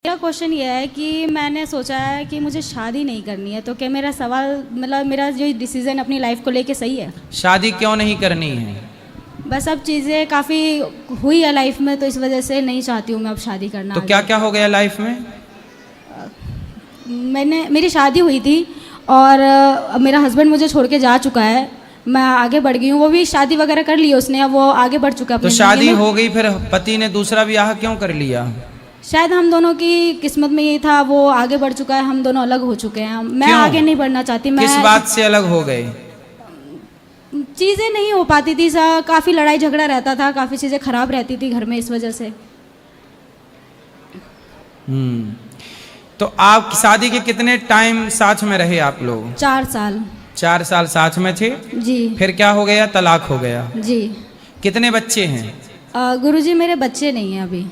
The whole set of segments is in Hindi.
मेरा क्वेश्चन ये है कि मैंने सोचा है कि मुझे शादी नहीं करनी है, तो क्या मेरा सवाल मतलब मेरा जो डिसीजन अपनी लाइफ को लेके सही है? शादी क्यों नहीं करनी है? बस अब चीज़ें काफ़ी हुई है लाइफ में, तो इस वजह से नहीं चाहती हूँ मैं अब शादी करना। तो क्या क्या हो गया लाइफ में? मेरी शादी हुई थी और मेरा हस्बैंड मुझे छोड़ के जा चुका है। मैं आगे बढ़ गई हूँ, वो भी शादी वगैरह कर ली उसने, अब वो आगे बढ़ चुका है तो अपनी शादी जिंदगी में। हो गई, फिर पति ने दूसरा ब्याह क्यों कर लिया? शायद हम दोनों की किस्मत में ये था, वो आगे बढ़ चुका है, हम दोनों अलग हो चुके हैं। मैं क्यों? आगे नहीं बढ़ना चाहती। मैं किस बात से अलग हो गए? चीज़ें नहीं हो पाती थी, काफ़ी लड़ाई झगड़ा रहता था, काफ़ी चीज़ें खराब रहती थी घर में, इस वजह से। तो आप शादी के कितने टाइम साथ में रहे आप लोग? 4 साल। 4 साल साथ में थे, जी फिर क्या हो गया? तलाक हो गया। जी। कितने बच्चे हैं? गुरुजी मेरे बच्चे नहीं हैं अभी।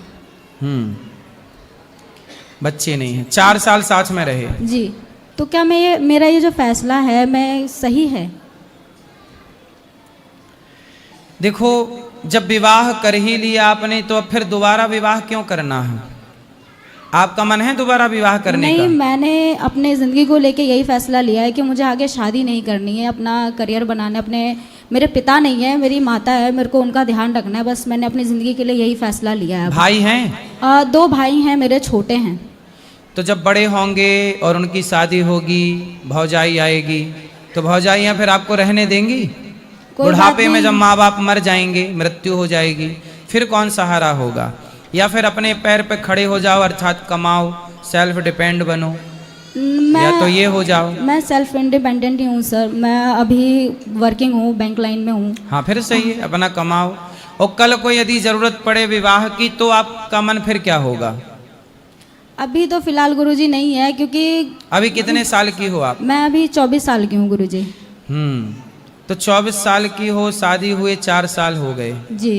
बच्चे नहीं हैं। 4 साल साथ में रहे। जी। तो क्या मेरा ये जो फैसला है मैं सही है? देखो, जब विवाह कर ही लिया आपने, तो अब फिर दोबारा विवाह क्यों करना है? आपका मन है दोबारा विवाह करने नहीं, का? मैंने अपने ज़िंदगी को लेके यही फैसला लिया है कि मुझे आगे शादी नहीं करनी है, अपना करियर बनाना है। मेरे पिता नहीं है, मेरी माता है, मेरे को उनका ध्यान रखना है। बस मैंने अपनी ज़िंदगी के लिए यही फैसला लिया है। भाई हैं? 2 भाई हैं मेरे, छोटे हैं। तो जब बड़े होंगे और उनकी शादी होगी, भौजाई आएगी, तो भौजाइयाँ फिर आपको रहने देंगी? कोई बात बुढ़ापे में नहीं। जब माँ बाप मर जाएंगे, मृत्यु हो जाएगी, फिर कौन सहारा होगा? या फिर अपने पैर पे खड़े हो जाओ, अर्थात कमाओ, सेल्फ डिपेंड बनो, या तो ये हो जाओ। मैं सेल्फ इंडिपेंडेंट ही हूँ सर। मैं अभी वर्किंग हूँ, बैंक लाइन में हूँ। हाँ, फिर सही है, अपना कमाओ। और कल को यदि जरूरत पड़े विवाह की, तो आपका मन फिर क्या होगा? अभी तो फिलहाल गुरुजी नहीं है, क्योंकि अभी कितने साल की हो आप? मैं अभी 24 साल की हूँ गुरुजी। तो 24 साल की हो, शादी हुए 4 साल हो गए, जी।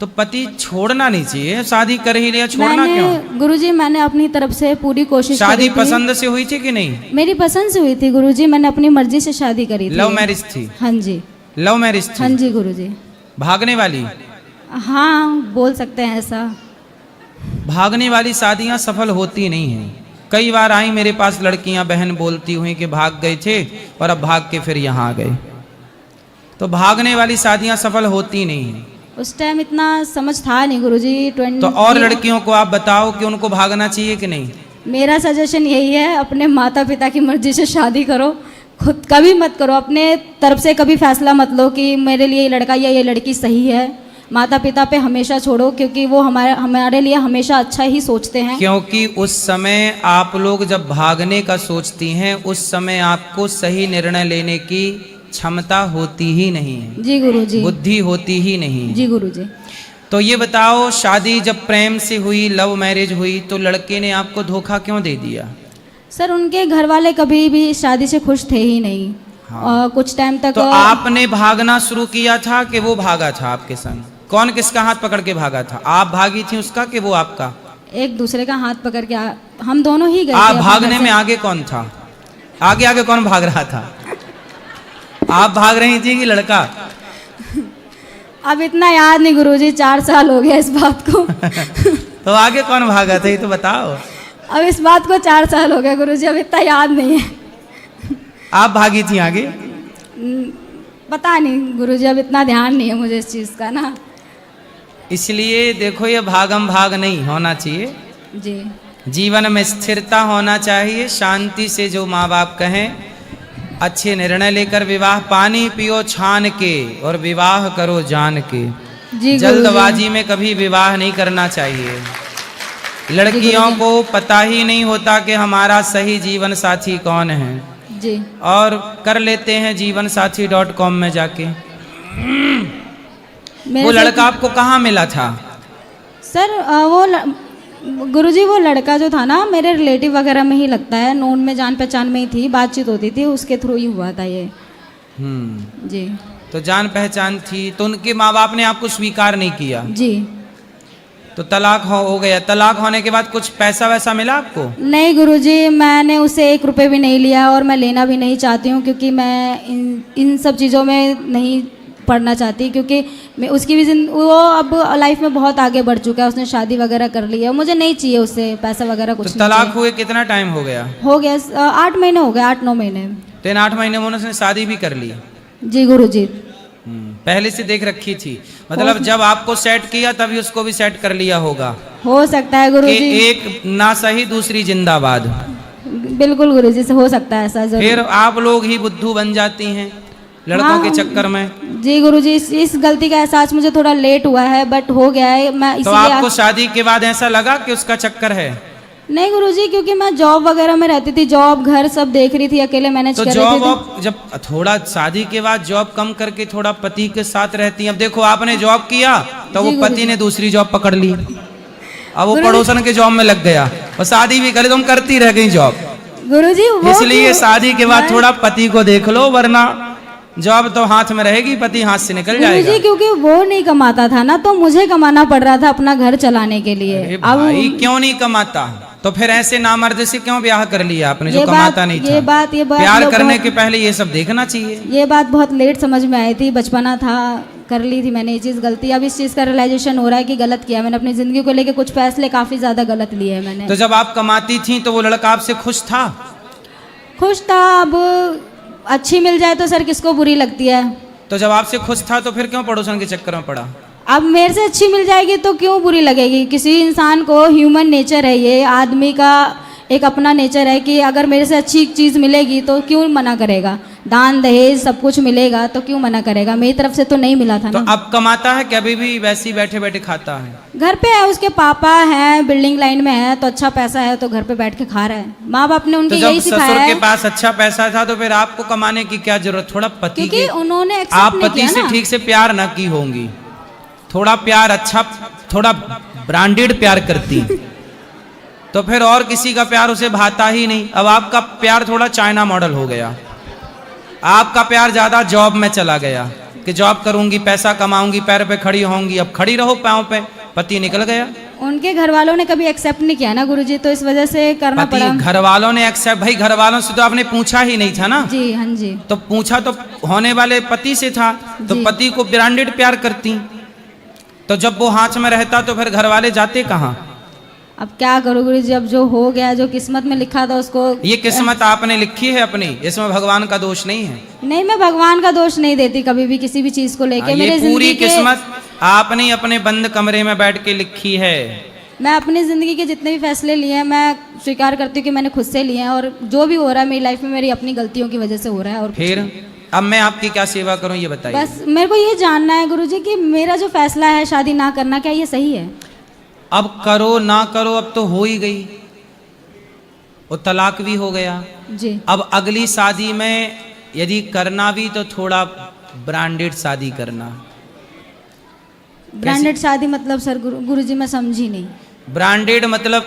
तो पति छोड़ना नहीं चाहिए। शादी कर ही लिया, छोड़ना क्यों? गुरुजी मैंने अपनी तरफ से पूरी कोशिश शादी करी थी। पसंद से हुई थी कि नहीं? मेरी पसंद से हुई थी गुरुजी, मैंने अपनी मर्जी से शादी करी थी। लव मैरिज थी? हाँ जी। लव मैरिज थी? हाँ जी गुरुजी। भागने वाली? हाँ, बोल सकते हैं ऐसा। भागने वाली शादियां सफल होती नहीं हैं। कई बार आई मेरे पास लड़कियां, बहन बोलती हुई कि भाग गए थे और अब भाग के फिर यहाँ आ गए। तो भागने वाली शादियां सफल होती नहीं हैं। उस टाइम इतना समझ था नहीं गुरुजी। तो और लड़कियों को आप बताओ कि उनको भागना चाहिए कि नहीं? मेरा सजेशन यही है, अपने माता पिता की मर्जी से शादी करो, खुद कभी मत करो। अपने तरफ से कभी फैसला मत लो कि मेरे लिए ये लड़का या ये लड़की सही है। माता पिता पे हमेशा छोड़ो, क्योंकि वो हमारे लिए हमेशा अच्छा ही सोचते हैं। क्योंकि उस समय आप लोग जब भागने का सोचती हैं, उस समय आपको सही निर्णय लेने की क्षमता होती ही नहीं है। जी गुरुजी। बुद्धि होती ही नहीं है। जी गुरुजी। तो ये बताओ, शादी जब प्रेम से हुई, लव मैरिज हुई, तो लड़के ने आपको धोखा क्यों दे दिया? सर उनके घर वाले कभी भी शादी से खुश थे ही नहीं। हाँ। कुछ टाइम तक तो आपने भागना शुरू किया था कि वो भागा था आपके संग? कौन किसका हाथ पकड़ के भागा था? आप भागी थी उसका कि वो आपका? एक दूसरे का हाथ पकड़ के हम दोनों ही गए आप थे। भागने में आगे कौन था? आगे आगे कौन भाग रहा था? आप भाग रही थी कि लड़का? अब इतना याद नहीं गुरुजी, 4 साल हो गया इस बात को। तो आगे कौन भागा था ये तो बताओ। अब इस बात को 4 साल हो गया गुरुजी, अब इतना याद नहीं है। आप भागी थी आगे? पता नहीं गुरुजी, अब इतना ध्यान नहीं है मुझे इस चीज़ का ना। इसलिए देखो, ये भागम भाग नहीं होना चाहिए। जी। जीवन में स्थिरता होना चाहिए। शांति से जो माँ बाप कहें, अच्छे निर्णय लेकर विवाह, पानी पियो छान के और विवाह करो जान के। जी जल्दबाजी में कभी विवाह नहीं करना चाहिए। लड़कियों को पता ही नहीं होता कि हमारा सही जीवन साथी कौन है, जी। और कर लेते हैं जीवनसाथी.com में जाके। वो लड़का आपको कहाँ मिला था? सर गुरुजी वो लड़का जो था ना, मेरे रिलेटिव वगैरह में ही लगता है, नोन में, जान पहचान में ही थी, बातचीत होती थी, उसके थ्रू ही हुआ था ये। जी। तो जान पहचान थी, तो उनके माँ बाप ने आपको स्वीकार नहीं किया? जी। तो तलाक हो गया। तलाक होने के बाद कुछ पैसा वैसा मिला आपको? नहीं गुरुजी, मैंने उसे 1 रुपये भी नहीं लिया और मैं लेना भी नहीं चाहती हूँ, क्योंकि मैं इन सब चीज़ों में नहीं पढ़ना चाहती, क्योंकि मैं उसकी भी वो अब लाइफ में बहुत आगे बढ़ चुका है, उसने शादी वगैरह कर ली है, मुझे नहीं चाहिए उससे पैसा वगैरह कुछ तो नहीं तलाक चाहिए। हुए कितना टाइम हो गया? हो गया 8 महीने हो गए, 8-9 महीने। तो इन 8 महीने में उन्होंने शादी भी कर ली? जी गुरुजी। पहले से देख रखी थी, मतलब जब आपको सेट किया तभी उसको भी सेट कर लिया होगा हो सकता है कि गुरुजी। एक ना सही दूसरी जिंदाबाद। बिल्कुल गुरुजी से हो सकता है ऐसा जरूर। फिर आप लोग ही बुद्धू बन जाती हैं लड़कों हाँ, के चक्कर में। जी गुरुजी, इस गलती का एहसास मुझे थोड़ा लेट हुआ है, बट हो गया है। मैं तो इसीलिए आपको शादी के बाद ऐसा लगा कि उसका चक्कर है? नहीं गुरुजी, क्योंकि मैं जॉब वगैरह में रहती थी, जॉब घर सब देख रही थी, अकेले मैनेज तो कर जॉब रही थी। जब थोड़ा शादी के बाद जॉब कम करके थोड़ा पति के साथ रहती हैं। अब देखो आपने जॉब किया तो वो जी, पति गुरुजी। ने दूसरी जॉब पकड़ ली, अब वो गुरुजी। पड़ोसन के जॉब में लग गया और शादी भी करे तो हम करती रह गई जॉब। गुरुजी वो इसलिए शादी के बाद मैं- थोड़ा पति को देख लो, वरना जॉब तो हाथ में रहेगी, पति हाथ से निकल जाएगा। गुरुजी क्योंकि वो नहीं कमाता था ना, तो मुझे कमाना पड़ रहा था अपना घर चलाने के लिए। अरे अब भाई क्यों नहीं कमाता? तो फिर ऐसे नामर्द से क्यों ब्याह कर लिया आपने जो ये कमाता बात- नहीं था? ये बात प्यार लोग करने बहुत- के पहले ये सब देखना चाहिए। ये बात बहुत लेट समझ में आई थी, बचपना था, कर ली थी मैंने ये चीज़ गलती। अब इस चीज़ का रियलाइजेशन हो रहा है कि गलत किया मैंने, अपनी ज़िंदगी को लेके कुछ फैसले काफ़ी ज़्यादा गलत लिए हैं मैंने। तो जब आप कमाती थी तो वो लड़का आपसे खुश था? खुश था। अब अच्छी मिल जाए तो सर किसको बुरी लगती है। तो जब आपसे खुश था तो फिर क्यों पड़ोसन के चक्कर में पड़ा? अब मेरे से अच्छी मिल जाएगी तो क्यों बुरी लगेगी? किसी इंसान को ह्यूमन नेचर है, ये आदमी का एक अपना नेचर है कि अगर मेरे से अच्छी चीज़ मिलेगी तो क्यों मना करेगा। दान दहेज सब कुछ मिलेगा तो क्यों मना करेगा। मेरी तरफ से तो नहीं मिला था तो ना। अब कमाता है कि अभी भी वैसे ही बैठे बैठे खाता है? घर पे है, उसके पापा हैं बिल्डिंग लाइन में है, तो अच्छा पैसा है तो घर पे बैठ के खा रहा है। माँ बाप ने तो उनके जब यही सिखाया ससुर के है, पास अच्छा पैसा था तो फिर आपको कमाने की क्या जरूरत? थोड़ा पति क्योंकि के उन्होंने आप एक्सेप्ट नहीं पति किया से ना। ठीक से प्यार ना की होंगी, थोड़ा प्यार अच्छा, थोड़ा ब्रांडेड प्यार करती तो फिर और किसी का प्यार उसे भाता ही नहीं। अब आपका प्यार थोड़ा चाइना मॉडल हो गया, आपका प्यार ज्यादा जॉब में चला गया कि जॉब करूंगी, पैसा कमाऊंगी, पैर पे खड़ी होंगी। अब खड़ी रहो पांव पे, पति निकल गया। उनके घर वालों ने कभी एक्सेप्ट नहीं किया ना गुरुजी, तो इस वजह से करना पति पड़ा। घर वालों ने एक्सेप्ट, भाई घर वालों से तो आपने पूछा ही नहीं था ना। जी हाँ जी। तो पूछा तो होने वाले पति से था, तो जी। पति को ब्रांडेड प्यार करती, तो जब वो हाथ में रहता तो फिर घर वाले जाते कहाँ? अब क्या करूँ गुरुजी, अब जो हो गया, जो किस्मत में लिखा था उसको। ये किस्मत आपने लिखी है अपनी, इसमें भगवान का दोष नहीं है। नहीं, मैं भगवान का दोष नहीं देती कभी भी किसी भी चीज को लेके। ये मेरे पूरी जिंदगी के किस्मत आपने अपने बंद कमरे में बैठ के लिखी है। मैं अपनी ज़िंदगी के जितने भी फैसले लिए हैं मैं स्वीकार करती हूँ कि मैंने खुद से लिए हैं, और जो भी हो रहा है मेरी लाइफ में मेरी अपनी गलतियों की वजह से हो रहा है। और कुछ फिर नहीं। अब मैं आपकी क्या सेवा करूं ये बताइए। बस मेरे को ये जानना है गुरुजी कि मेरा जो फैसला है शादी ना करना, क्या ये सही है? अब करो ना करो, अब तो हो ही गई, वो तलाक भी हो गया। जी। अब अगली शादी में यदि करना भी तो थोड़ा ब्रांडेड शादी करना। ब्रांडेड शादी मतलब सर गुरुजी मैं समझी नहीं। ब्रांडेड मतलब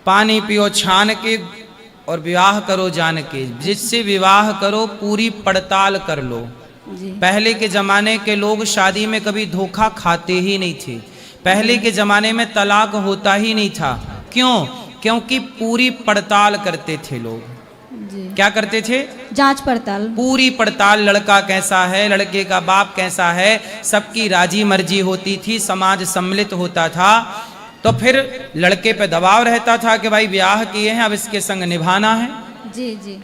पानी पियो छान के और विवाह करो जान के। जिससे विवाह करो पूरी पड़ताल कर लो। जी। पहले के जमाने के लोग शादी में कभी धोखा खाते ही नहीं थे। पहले के जमाने में तलाक होता ही नहीं था। क्यों? क्योंकि पूरी पड़ताल करते थे लोग। जी। क्या करते थे? जांच पड़ताल। पूरी पड़ताल, लड़का कैसा है, लड़के का बाप कैसा है, सबकी राजी मर्जी होती थी, समाज सम्मिलित होता था। तो फिर लड़के पे दबाव रहता था कि भाई ब्याह किए हैं अब इसके संग निभाना है। जी जी।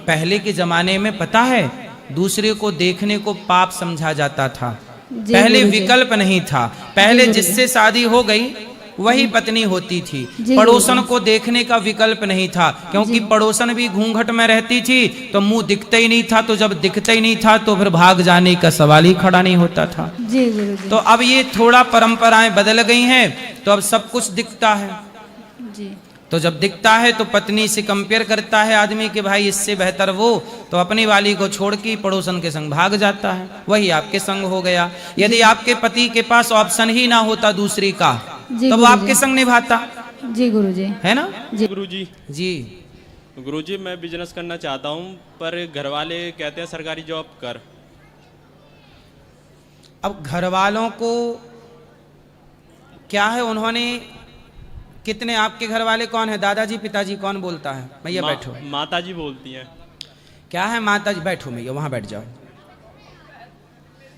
पहले के जमाने में पता है दूसरे को देखने को पाप समझा जाता था। जी, पहले गुरुजी। विकल्प नहीं था। पहले गुरुजी। जिससे शादी हो गई वही पत्नी होती थी। जी, पड़ोसन गुरुजी। को देखने का विकल्प नहीं था, क्योंकि जी। पड़ोसन भी घूंघट में रहती थी तो मुंह दिखता ही नहीं था। तो जब दिखता ही नहीं था तो फिर भाग जाने का सवाल ही खड़ा नहीं होता था। जी गुरुजी। तो अब ये थोड़ा परंपराएं बदल गई हैं, तो अब सब कुछ दिखता है। जी। तो जब दिखता है तो पत्नी से कंपेयर करता है आदमी कि भाई इससे बेहतर वो, तो अपनी वाली को छोड़ के पड़ोसन के संग भाग जाता है। वही आपके संग हो गया। यदि आपके पति के पास ऑप्शन ही ना होता दूसरी का जी, तो वो गुरुजी। आपके संग निभाता, जी गुरुजी। है ना? जी। गुरुजी जी। गुरुजी मैं बिजनेस करना चाहता हूँ, पर घर वाले कहते हैं सरकारी जॉब कर। अब घर वालों को क्या है, उन्होंने कितने, आपके घर वाले कौन है, दादाजी पिताजी कौन बोलता है? भैया बैठो। माता जी बोलती हैं। क्या है माता जी? बैठो भैया, वहां बैठ जाओ।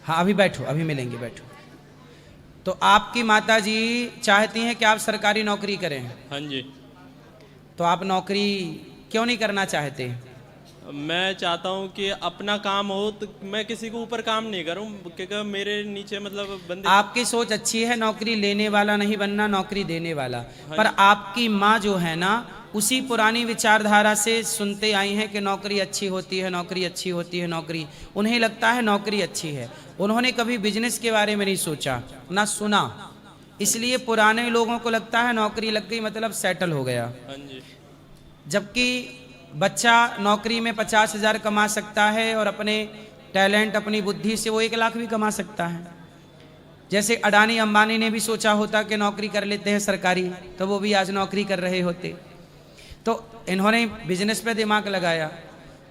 हाँ अभी बैठो, अभी मिलेंगे, बैठो। तो आपकी माता जी चाहती हैं कि आप सरकारी नौकरी करें, हाँ जी। तो आप नौकरी क्यों नहीं करना चाहते? मैं चाहता हूँ कि अपना काम हो, तो मैं किसी को ऊपर काम नहीं करूँ, क्योंकि मेरे नीचे मतलब बंदे। आपकी सोच अच्छी है, नौकरी लेने वाला नहीं बनना, नौकरी देने वाला। पर आपकी माँ जो है ना, उसी पुरानी विचारधारा से सुनते आई हैं कि नौकरी अच्छी होती है, नौकरी अच्छी होती है, नौकरी। उन्हें लगता है नौकरी अच्छी है। उन्होंने कभी बिजनेस के बारे में नहीं सोचा ना सुना, इसलिए पुराने लोगों को लगता है नौकरी लग गई मतलब सेटल हो गया। हाँ जी। जबकि बच्चा नौकरी में 50,000 कमा सकता है और अपने टैलेंट, अपनी बुद्धि से वो 1 लाख भी कमा सकता है। जैसे अडानी अंबानी ने भी सोचा होता कि नौकरी कर लेते हैं सरकारी, तो वो भी आज नौकरी कर रहे होते। तो इन्होंने बिजनेस पे दिमाग लगाया,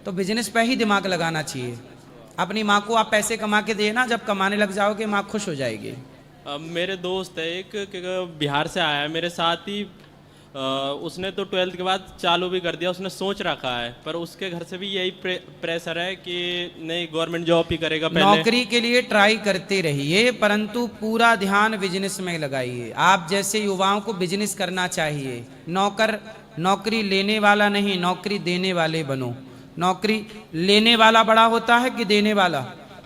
तो बिजनेस पे ही दिमाग लगाना चाहिए। अपनी माँ को आप पैसे कमा के देना, जब कमाने लग जाओगे माँ खुश हो जाएगी। अब मेरे दोस्त है एक, क्योंकि बिहार से आया है मेरे साथ ही, उसने तो 12th के बाद चालू भी कर दिया, उसने सोच रखा है, पर उसके घर से भी यही प्रेशर है कि नहीं गवर्नमेंट जॉब ही करेगा पहले। नौकरी के लिए ट्राई करते रहिए, परंतु पूरा ध्यान बिजनेस में लगाइए। आप जैसे युवाओं को बिजनेस करना चाहिए। नौकरी लेने वाला नहीं, नौकरी देने वाले बनो। नौकरी लेने वाला बड़ा होता है कि देने वाला?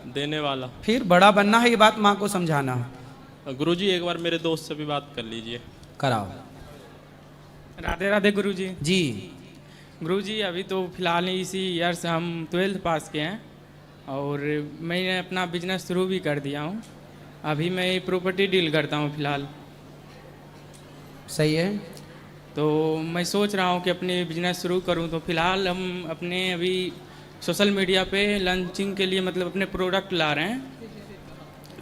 देने वाला। फिर बड़ा बनना है, ये बात माँ को समझाना। गुरुजी एक बार मेरे दोस्त से भी बात कर लीजिए। कराओ। राधे राधे गुरुजी। जी गुरुजी अभी तो फिलहाल इसी ईयर से हम 12th पास किए हैं और मैंने अपना बिजनेस शुरू भी कर दिया हूँ। अभी मैं प्रॉपर्टी डील करता हूँ फिलहाल। सही है। तो मैं सोच रहा हूँ कि अपने बिजनेस शुरू करूँ। तो फिलहाल हम अपने अभी सोशल मीडिया पे लॉन्चिंग के लिए मतलब अपने प्रोडक्ट ला रहे हैं,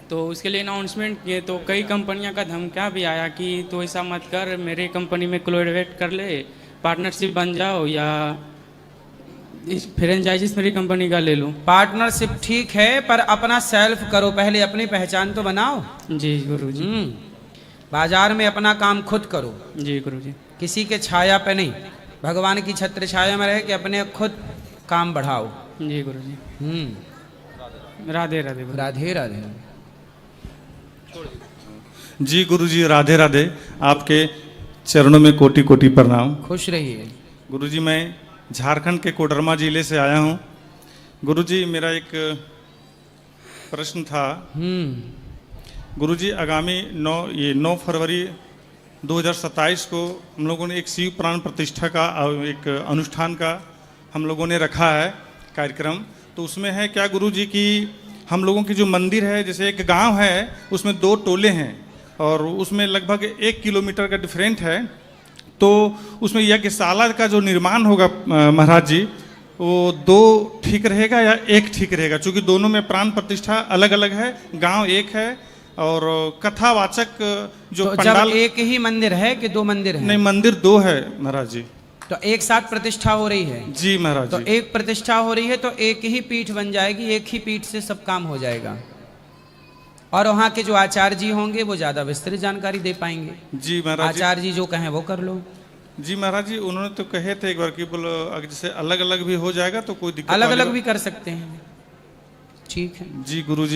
तो उसके लिए अनाउंसमेंट किए। तो कई कंपनियां का धमकियाँ भी आया कि तो ऐसा मत कर, मेरे कंपनी में कोलैबोरेट कर ले, पार्टनरशिप बन जाओ, या इस फ्रेंचाइजिस मेरी कंपनी का ले लूँ। पार्टनरशिप ठीक है, पर अपना सेल्फ करो पहले, अपनी पहचान तो बनाओ। जी गुरुजी। बाजार में अपना काम खुद करो, जी गुरुजी। किसी के छाया पे नहीं, भगवान की छत्र छाया में रह के अपने खुद काम बढ़ाओ। जी गुरुजी। राधे राधे गुरुजी। राधे राधे। जी गुरुजी राधे राधे। आपके चरणों में कोटि कोटि प्रणाम। खुश रहिए। गुरुजी मैं झारखंड के कोडरमा जिले से आया हूँ। गुरुजी मेरा एक प्रश्न था। गुरुजी आगामी 9 फरवरी 2027 को हम लोगों ने एक शिव प्राण प्रतिष्ठा का एक अनुष्ठान का हम लोगों ने रखा है कार्यक्रम। तो उसमें है क्या गुरुजी कि हम लोगों की जो मंदिर है, जैसे एक गांव है उसमें 2 टोले हैं और उसमें लगभग 1 किलोमीटर का डिफरेंट है। तो उसमें यज्ञशाला का जो निर्माण होगा महाराज जी, वो 2 ठीक रहेगा या 1 ठीक रहेगा? क्योंकि दोनों में प्राण प्रतिष्ठा अलग अलग है, गांव एक है और कथावाचक जो तो पंडाल। जब एक ही मंदिर है कि 2 मंदिर हैं? नहीं, मंदिर 2 है महाराज जी। तो एक साथ प्रतिष्ठा हो रही है? जी महाराज तो जी। एक प्रतिष्ठा हो रही है तो एक ही पीठ बन जाएगी, एक ही पीठ से सब काम हो जाएगा। और वहाँ के जो आचार्य जी होंगे वो ज्यादा विस्तृत जानकारी दे पाएंगे। जी महाराज जी। आचार्य जी जो कहें वो कर लो। जी महाराज जी, उन्होंने तो कहे थे एक बार कि बोलो अगर जैसे अलग अलग भी हो जाएगा तो कोई दिक्कत अलग वाली अलग बात। भी कर सकते हैं, ठीक है। जी गुरुजी।